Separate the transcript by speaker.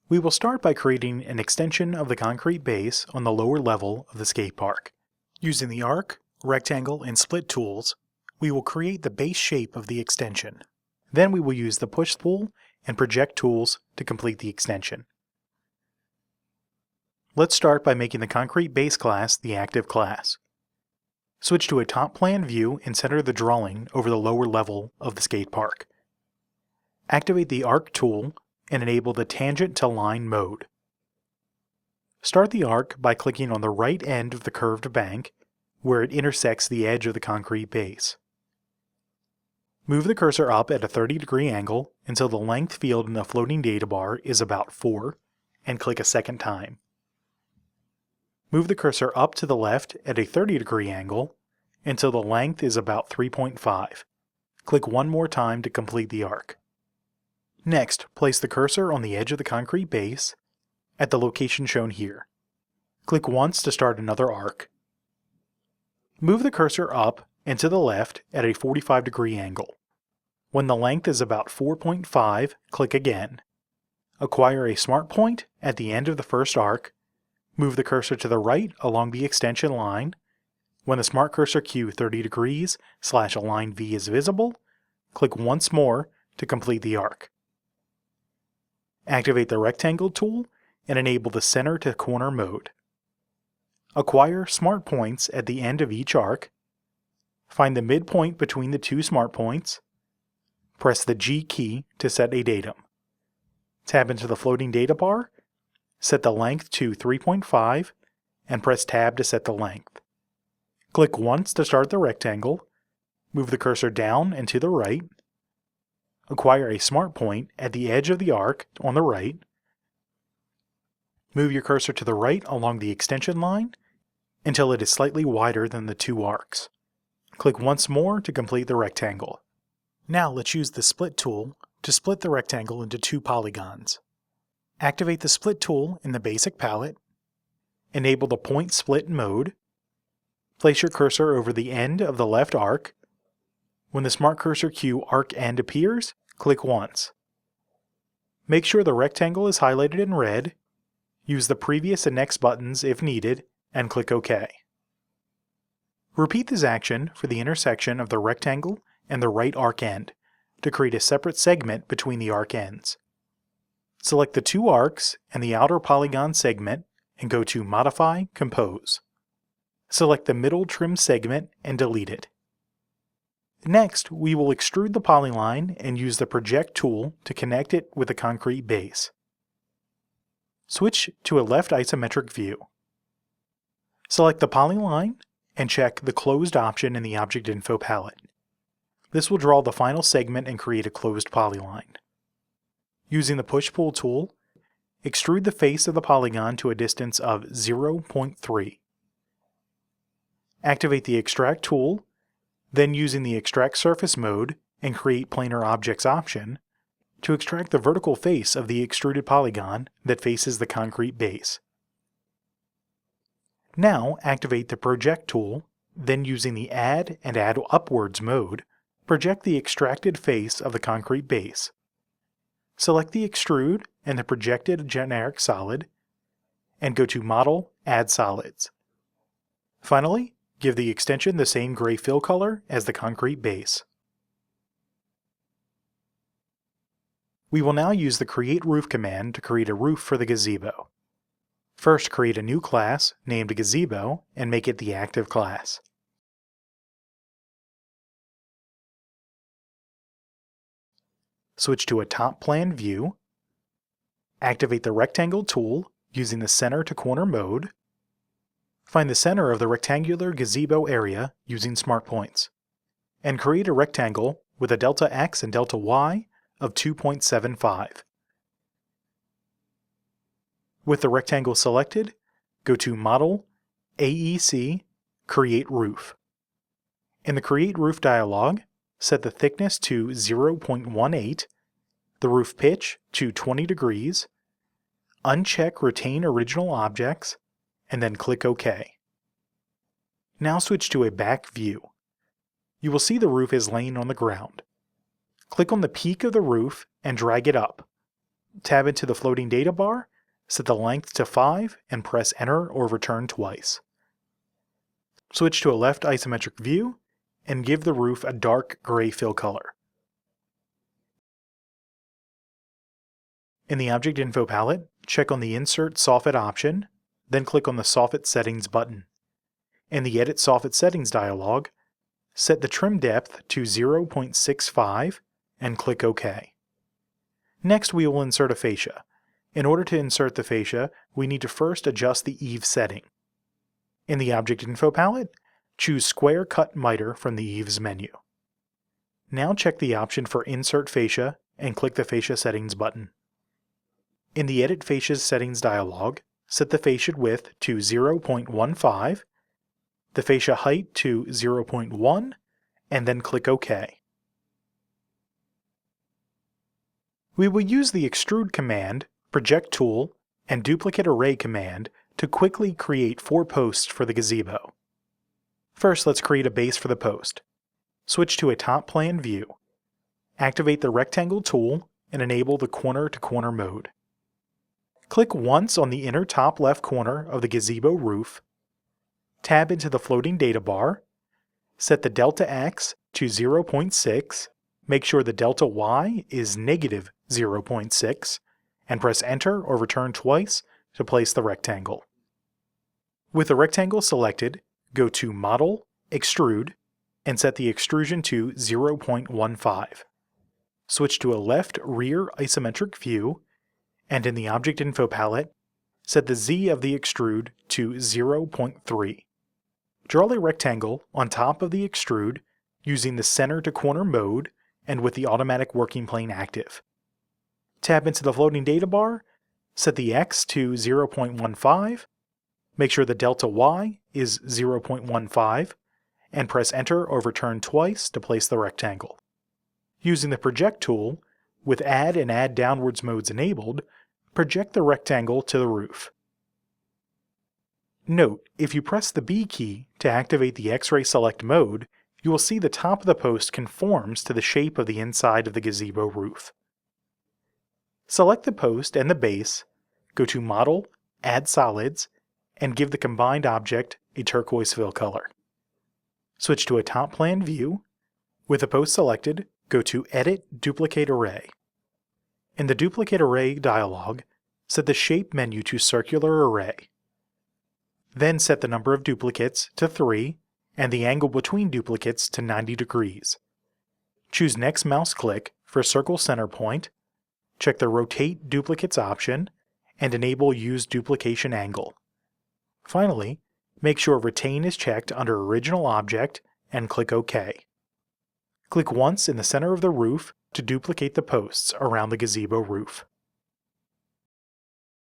Speaker 1: We will start by creating an extension of the concrete base on the lower level of the skate park. Using the arc, rectangle, and split tools, we will create the base shape of the extension. Then we will use the push-pull and project tools to complete the extension. Let's start by making the concrete base class the active class. Switch to a top plan view and center the drawing over the lower level of the skate park. Activate the arc tool and enable the tangent to line mode. Start the arc by clicking on the right end of the curved bank where it intersects the edge of the concrete base. Move the cursor up at a 30-degree angle until the length field in the floating data bar is about 4, and click a second time. Move the cursor up to the left at a 30-degree angle until the length is about 3.5. Click one more time to complete the arc. Next, place the cursor on the edge of the concrete base at the location shown here. Click once to start another arc. Move the cursor up and to the left at a 45-degree angle. When the length is about 4.5, click again. Acquire a smart point at the end of the first arc. Move the cursor to the right along the extension line. When the smart cursor cue 30 degrees / align V is visible, click once more to complete the arc. Activate the rectangle tool and enable the center to corner mode. Acquire smart points at the end of each arc. Find the midpoint between the two smart points. Press the G key to set a datum. Tab into the floating data bar. Set the length to 3.5 and press Tab to set the length. Click once to start the rectangle. Move the cursor down and to the right. Acquire a smart point at the edge of the arc on the right. Move your cursor to the right along the extension line until it is slightly wider than the two arcs. Click once more to complete the rectangle. Now let's use the split tool to split the rectangle into two polygons. Activate the split tool in the basic palette. Enable the point split mode. Place your cursor over the end of the left arc. When the smart cursor cue arc end appears, click once. Make sure the rectangle is highlighted in red. Use the previous and next buttons if needed, and click OK. Repeat this action for the intersection of the rectangle and the right arc end to create a separate segment between the arc ends. Select the two arcs and the outer polygon segment and go to Modify, Compose. Select the middle trim segment and delete it. Next, we will extrude the polyline and use the Project tool to connect it with the concrete base. Switch to a left isometric view. Select the polyline and check the Closed option in the Object Info palette. This will draw the final segment and create a closed polyline. Using the Push-Pull tool, extrude the face of the polygon to a distance of 0.3. Activate the Extract tool, then using the Extract Surface mode and Create Planar Objects option to extract the vertical face of the extruded polygon that faces the concrete base. Now activate the Project tool, then using the Add and Add Upwards mode, project the extracted face of the concrete base. Select the Extrude and the projected generic solid, and go to Model, Add Solids. Finally, give the extension the same gray fill color as the concrete base. We will now use the Create Roof command to create a roof for the gazebo. First, create a new class named Gazebo and make it the active class. Switch to a top plan view. Activate the rectangle tool using the center to corner mode. Find the center of the rectangular gazebo area using smart points. And create a rectangle with a delta x and delta y of 2.75. With the rectangle selected, go to Model, AEC, Create Roof. In the Create Roof dialog, set the thickness to 0.18, the roof pitch to 20 degrees, uncheck Retain Original Objects, and then click OK. Now switch to a back view. You will see the roof is laying on the ground. Click on the peak of the roof and drag it up. tab into the floating data bar, set the length to 5, and press Enter or Return twice. Switch to a left isometric view, and give the roof a dark gray fill color. In the Object Info palette, check on the Insert Soffit option, then click on the Soffit Settings button. In the Edit Soffit Settings dialog, set the trim depth to 0.65 and click OK. Next, we will insert a fascia. In order to insert the fascia, we need to first adjust the eave setting. In the Object Info palette, choose Square Cut Miter from the Eaves menu. Now check the option for Insert Fascia and click the Fascia Settings button. In the Edit Fascia Settings dialog, set the fascia width to 0.15, the fascia height to 0.1, and then click OK. We will use the Extrude command, Project Tool, and Duplicate Array command to quickly create 4 posts for the gazebo. First, let's create a base for the post. Switch to a top plan view. Activate the Rectangle tool and enable the corner-to-corner mode. Click once on the inner top left corner of the gazebo roof. Tab into the floating data bar. Set the delta x to 0.6. Make sure the delta y is negative 0.6. And press Enter or Return twice to place the rectangle. With the rectangle selected, go to Model, Extrude, and set the extrusion to 0.15. Switch to a left rear isometric view, and in the Object Info palette, set the Z of the extrude to 0.3. Draw a rectangle on top of the extrude using the center to corner mode and with the automatic working plane active. Tab into the floating data bar, set the X to 0.15, make sure the delta Y is 0.15, and press Enter or Return twice to place the rectangle. Using the Project tool, with Add and Add Downwards modes enabled, project the rectangle to the roof. Note, if you press the B key to activate the X-ray select mode, you will see the top of the post conforms to the shape of the inside of the gazebo roof. Select the post and the base, go to Model, Add Solids, and give the combined object a turquoise fill color. Switch to a top plan view. With the post selected, go to Edit Duplicate Array. In the Duplicate Array dialog, set the Shape menu to Circular Array. Then set the number of duplicates to 3 and the angle between duplicates to 90 degrees. Choose Next mouse click for Circle Center Point, check the Rotate Duplicates option, and enable Use Duplication Angle. Finally, make sure Retain is checked under Original Object and click OK. Click once in the center of the roof to duplicate the posts around the gazebo roof.